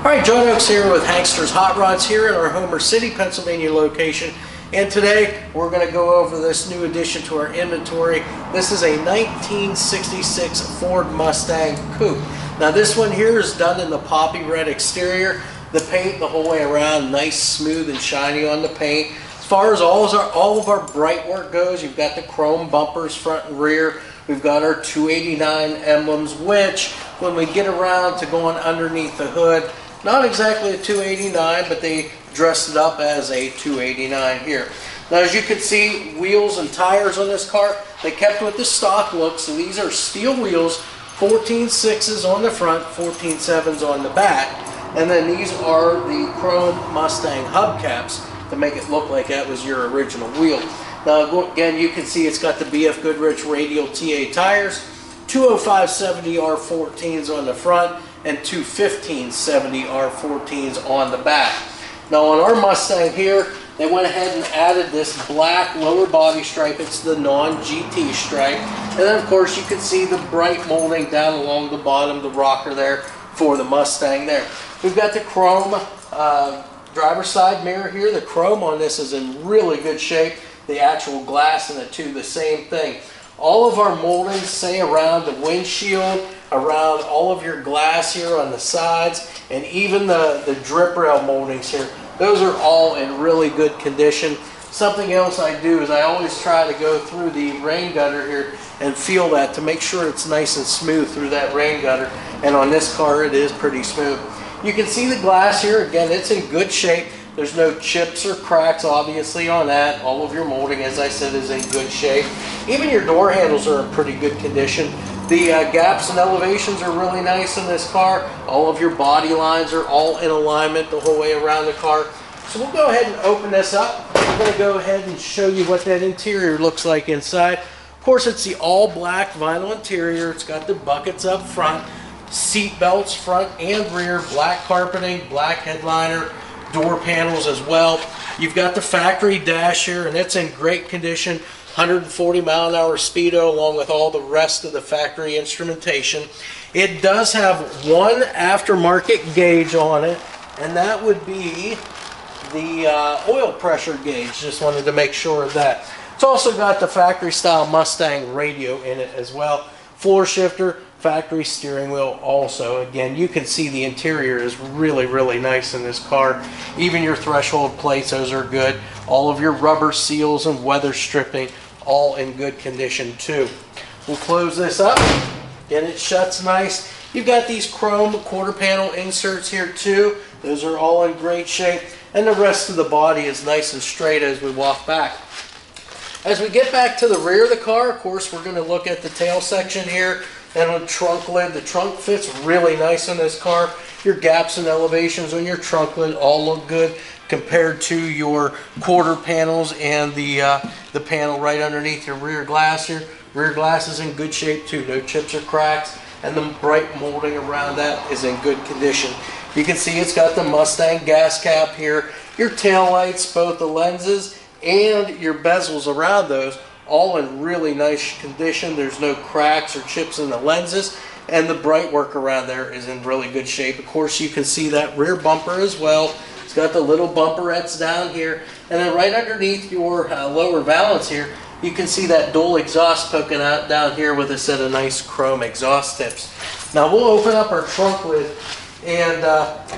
Alright, John Oaks here with Hankster's Hot Rods here in our Homer City, Pennsylvania location. And today we're going to go over this new addition to our inventory. This is a 1966 Ford Mustang Coupe. Now this one here is done in the poppy red exterior. The paint the whole way around, nice, smooth, and shiny on the paint. As far as all of our bright work goes, you've got the chrome bumpers front and rear. We've got our 289 emblems, which when we get around to going underneath the hood, not exactly a 289, but they dressed it up as a 289 here. Now as you can see, wheels and tires on this car, they kept with the stock look. So these are steel wheels, 14.6s on the front, 14.7s on the back. And then these are the chrome Mustang hubcaps to make it look like that was your original wheel. Now again, you can see it's got the BF Goodrich radial TA tires, 205/70 R14s on the front, and two 15/70 R14s on the back. Now on our Mustang here, they went ahead and added this black lower body stripe. It's the non-GT stripe. And then of course you can see the bright molding down along the bottom, the rocker there for the Mustang there. We've got the chrome driver's side mirror here. The chrome on this is in really good shape. The actual glass in it too, the same thing. All of our moldings say around the windshield, around all of your glass here on the sides, and even the drip rail moldings here. Those are all in really good condition. Something else I do is I always try to go through the rain gutter here and feel that to make sure it's nice and smooth through that rain gutter. And on this car it is pretty smooth. You can see the glass here. Again, it's in good shape. There's no chips or cracks obviously on that. All of your molding, as I said, is in good shape. Even your door handles are in pretty good condition. The gaps and elevations are really nice in this car. All of your body lines are all in alignment the whole way around the car. So we'll go ahead and open this up. I'm going to go ahead and show you what that interior looks like inside. Of course, it's the all black vinyl interior. It's got the buckets up front, seat belts front and rear, black carpeting, black headliner, door panels as well. You've got the factory dash here, and it's in great condition. 140-mile-an-hour speedo along with all the rest of the factory instrumentation. It does have one aftermarket gauge on it, and that would be the oil pressure gauge. Just wanted to make sure of that. It's also got the factory style Mustang radio in it as well. Floor shifter, factory steering wheel also. Again, you can see the interior is really, really nice in this car. Even your threshold plates, those are good. All of your rubber seals and weather stripping, all in good condition too. We'll close this up. Again, it shuts nice. You've got these chrome quarter panel inserts here too. Those are all in great shape. And the rest of the body is nice and straight as we walk back. As we get back to the rear of the car, of course, we're going to look at the tail section here and on the trunk lid. The trunk fits really nice on this car. Your gaps and elevations on your trunk lid all look good compared to your quarter panels and the panel right underneath your rear glass here. Rear glass is in good shape too. No chips or cracks. And the bright molding around that is in good condition. You can see it's got the Mustang gas cap here. Your tail lights, both the lenses and your bezels around those, all in really nice condition. There's no cracks or chips in the lenses, and the bright work around there is in really good shape. Of course, you can see that rear bumper as well. It's got the little bumperettes down here, and then right underneath your lower valance here, you can see that dual exhaust poking out down here with a set of nice chrome exhaust tips. Now we'll open up our trunk lid, and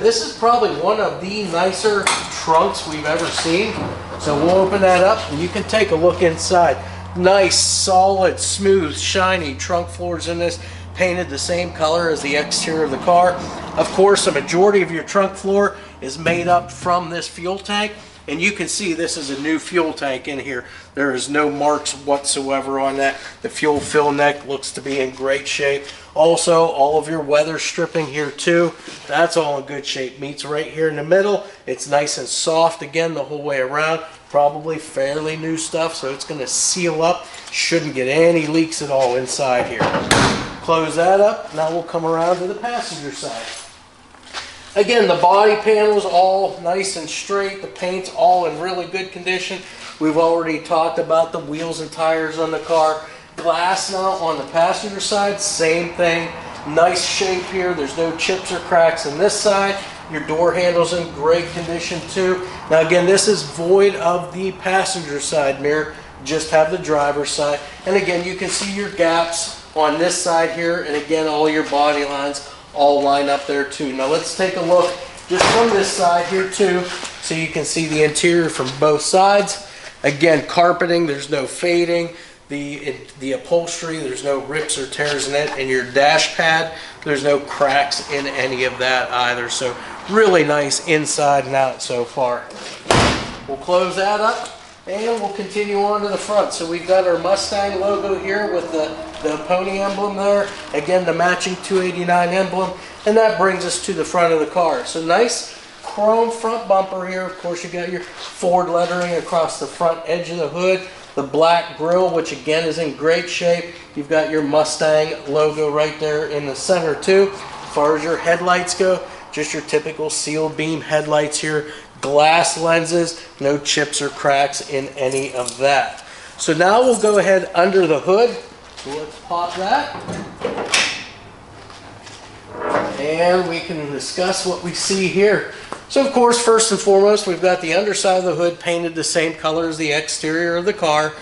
this is probably one of the nicer trunks we've ever seen. So we'll open that up and you can take a look inside. Nice, solid, smooth, shiny trunk floors in this, painted the same color as the exterior of the car. Of course, the majority of your trunk floor is made up from this fuel tank, and you can see this is a new fuel tank in here. There is no marks whatsoever on that. The fuel fill neck looks to be in great shape. Also, all of your weather stripping here too, that's all in good shape. Meets right here in the middle. It's nice and soft again the whole way around. Probably fairly new stuff, so it's going to seal up. Shouldn't get any leaks at all inside here. Close that up. Now we'll come around to the passenger side. Again, the body panels all nice and straight. The paint's all in really good condition. We've already talked about the wheels and tires on the car. Glass now on the passenger side, same thing. Nice shape here. There's no chips or cracks on this side. Your door handle's in great condition too. Now again, this is void of the passenger side mirror, just have the driver's side. And again, you can see your gaps on this side here, and again, all your body lines all line up there too. Now let's take a look just from this side here too, so you can see the interior from both sides. Again, carpeting, there's no fading. The upholstery, there's no rips or tears in it, and your dash pad, there's no cracks in any of that either. So really nice inside and out so far. We'll close that up and we'll continue on to the front. So we've got our Mustang logo here with the pony emblem there. Again, the matching 289 emblem, and that brings us to the front of the car. So nice chrome front bumper here. Of course, you got your Ford lettering across the front edge of the hood. The black grille, which again is in great shape. You've got your Mustang logo right there in the center too. As far as your headlights go, just your typical sealed beam headlights here. Glass lenses, no chips or cracks in any of that. So now we'll go ahead under the hood. So let's pop that. And we can discuss what we see here. So of course, first and foremost, we've got the underside of the hood painted the same color as the exterior of the car.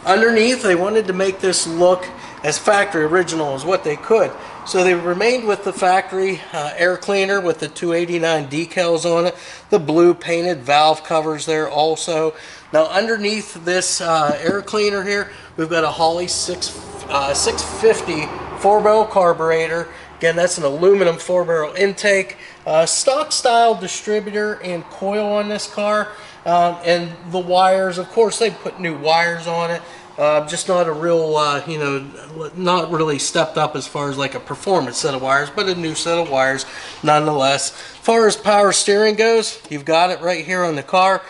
Underneath, they wanted to make this look as factory original as what they could. So they remained with the factory air cleaner with the 289 decals on it. The blue painted valve covers there also. Now underneath this air cleaner here, we've got a Holley 650 4-barrel carburetor. Again, that's an aluminum 4-barrel intake. Stock style distributor and coil on this car. And the wires, of course, they put new wires on it. Just not a real, not really stepped up as far as like a performance set of wires, but a new set of wires nonetheless. As far as power steering goes, you've got it right here on the car.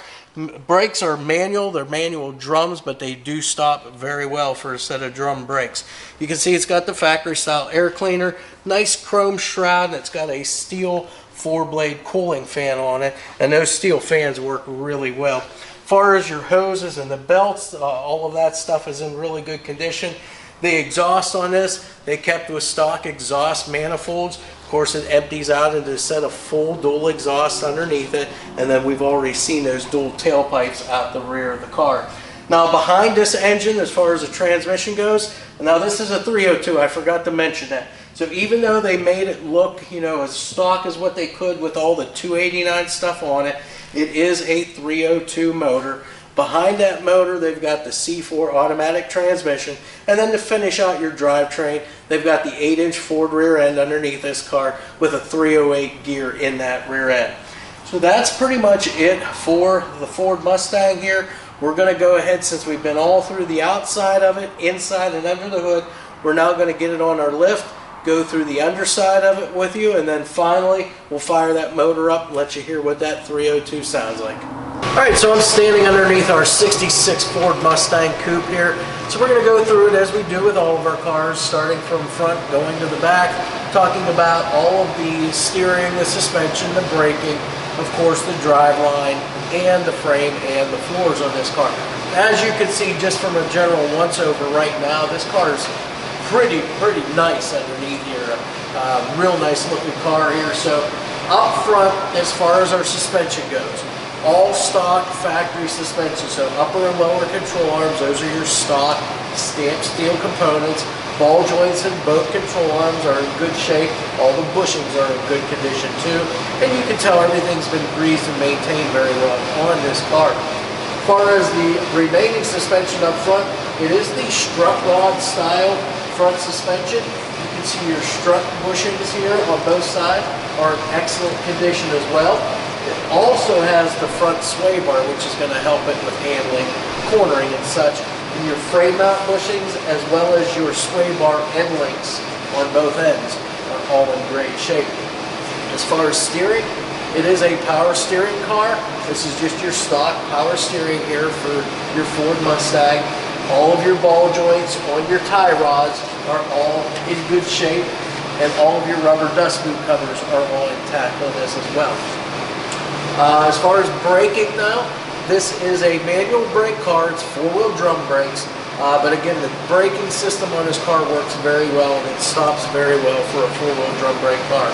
Brakes are manual, they're manual drums, but they do stop very well for a set of drum brakes. You can see it's got the factory style air cleaner, nice chrome shroud, and it's got a steel 4-blade cooling fan on it, and those steel fans work really well. As far as your hoses and the belts, all of that stuff is in really good condition. The exhaust on this, they kept with stock exhaust manifolds. Of course, it empties out into a set of full dual exhausts underneath it, and then we've already seen those dual tailpipes out the rear of the car. Now behind this engine, as far as the transmission goes, now this is a 302, I forgot to mention that. So even though they made it look, as stock as what they could with all the 289 stuff on it, it is a 302 motor. Behind that motor, they've got the C4 automatic transmission, and then to finish out your drivetrain, they've got the 8-inch Ford rear end underneath this car with a 308 gear in that rear end. So that's pretty much it for the Ford Mustang here. We're going to go ahead, since we've been all through the outside of it, inside and under the hood, we're now going to get it on our lift, go through the underside of it with you, and then finally we'll fire that motor up and let you hear what that 302 sounds like. Alright, so I'm standing underneath our 66 Ford Mustang coupe here. So we're going to go through it as we do with all of our cars, starting from front, going to the back, talking about all of the steering, the suspension, the braking, of course the driveline, and the frame and the floors on this car. As you can see just from a general once-over right now, this car is pretty nice underneath here. Real nice looking car here. So up front, as far as our suspension goes, all stock factory suspension. So upper and lower control arms, those are your stock stamped steel components. Ball joints in both control arms are in good shape. All the bushings are in good condition too. And you can tell everything's been greased and maintained very well on this car. As far as the remaining suspension up front, it is the strut rod style front suspension. You can see your strut bushings here on both sides are in excellent condition as well. It also has the front sway bar, which is going to help it with handling, cornering and such. And your frame mount bushings, as well as your sway bar end links on both ends, are all in great shape. As far as steering, it is a power steering car. This is just your stock power steering here for your Ford Mustang. All of your ball joints on your tie rods are all in good shape, and all of your rubber dust boot covers are all intact on this as well. As far as braking now, this is a manual brake car. It's 4-wheel drum brakes, but again, the braking system on this car works very well, and it stops very well for a 4-wheel drum brake car.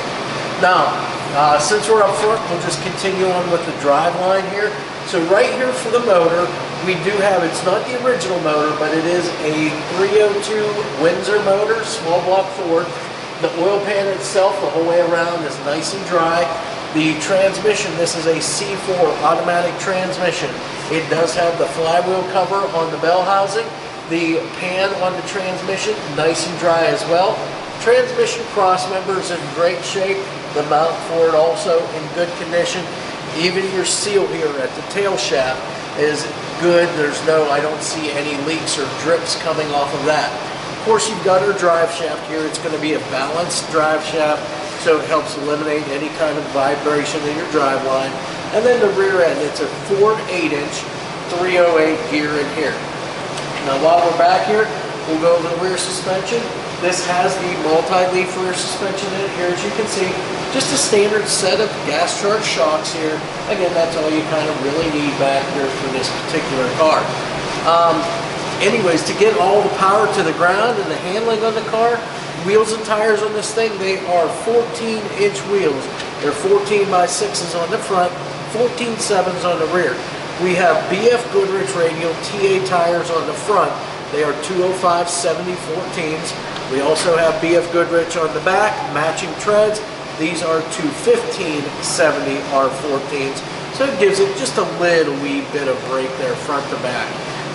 Now, since we're up front, we'll just continue on with the drive line here. So right here for the motor, we do have, it's not the original motor, but it is a 302 Windsor motor, small block Ford. The oil pan itself, the whole way around, is nice and dry. The transmission, this is a C4 automatic transmission. It does have the flywheel cover on the bell housing. The pan on the transmission, nice and dry as well. Transmission cross member is in great shape. The mount for it also in good condition. Even your seal here at the tail shaft is good. There's no, I don't see any leaks or drips coming off of that. Of course, you've got our drive shaft here. It's going to be a balanced drive shaft, so it helps eliminate any kind of vibration in your drive line. And then the rear end, it's a Ford 8-inch 308 gear in here. Now while we're back here, we'll go over the rear suspension. This has the multi-leaf rear suspension in it here, as you can see. Just a standard set of gas charged shocks here. Again, that's all you kind of really need back here for this particular car. Anyways, to get all the power to the ground and the handling on the car, wheels and tires on this thing, they are 14-inch wheels. They're 14 by 6s on the front, 14 7s on the rear. We have BF Goodrich radial TA tires on the front. They are 205/70/14s. We also have BF Goodrich on the back, matching treads. These are 215/70R14s. So it gives it just a little wee bit of break there front to back.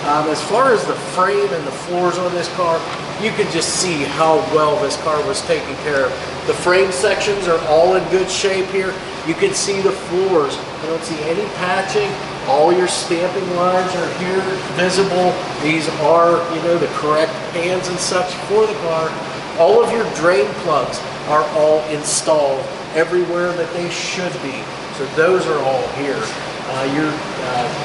As far as the frame and the floors on this car, you can just see how well this car was taken care of. The frame sections are all in good shape here. You can see the floors. I don't see any patching. All your stamping lines are here visible. These are, the correct pans and such for the car. All of your drain plugs are all installed everywhere that they should be. So those are all here. Your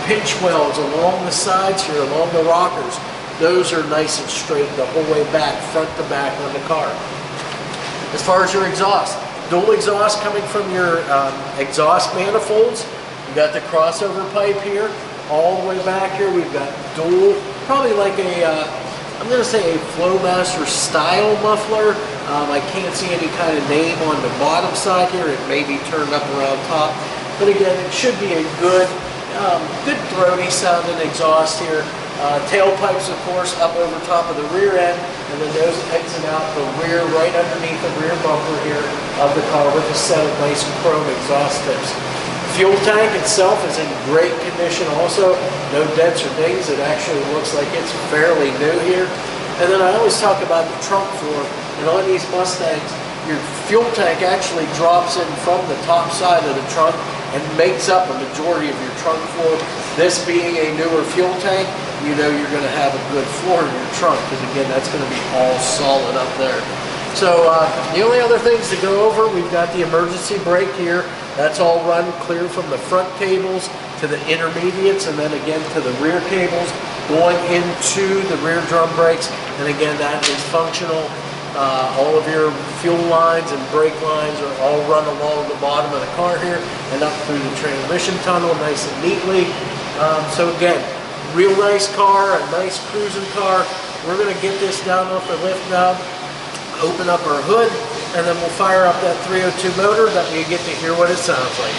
pinch welds along the sides here, along the rockers, those are nice and straight the whole way back, front to back on the car. As far as your exhaust, dual exhaust coming from your exhaust manifolds. You got the crossover pipe here, all the way back here. We've got dual, probably like a, I'm going to say a Flowmaster style muffler. I can't see any kind of name on the bottom side here. It may be turned up around top. But again, it should be a good, good throaty sounding exhaust here. Tailpipes, of course, up over top of the rear end, and then those exit out the rear, right underneath the rear bumper here of the car with a set of nice chrome exhaust tips. Fuel tank itself is in great condition also. No dents or dings. It actually looks like it's fairly new here. And then I always talk about the trunk floor, and on these Mustangs, your fuel tank actually drops in from the top side of the trunk and makes up a majority of your trunk floor. This being a newer fuel tank, you know you're going to have a good floor in your trunk, because again, that's going to be all solid up there. So the only other things to go over, we've got the emergency brake here. That's all run clear from the front cables to the intermediates, and then again to the rear cables going into the rear drum brakes. And again, that is functional. All of your fuel lines and brake lines are all run along the bottom of the car here and up through the transmission tunnel nice and neatly. So again, real nice car, a nice cruising car. We're going to get this down off the lift now, open up our hood, and then we'll fire up that 302 motor that you get to hear what it sounds like.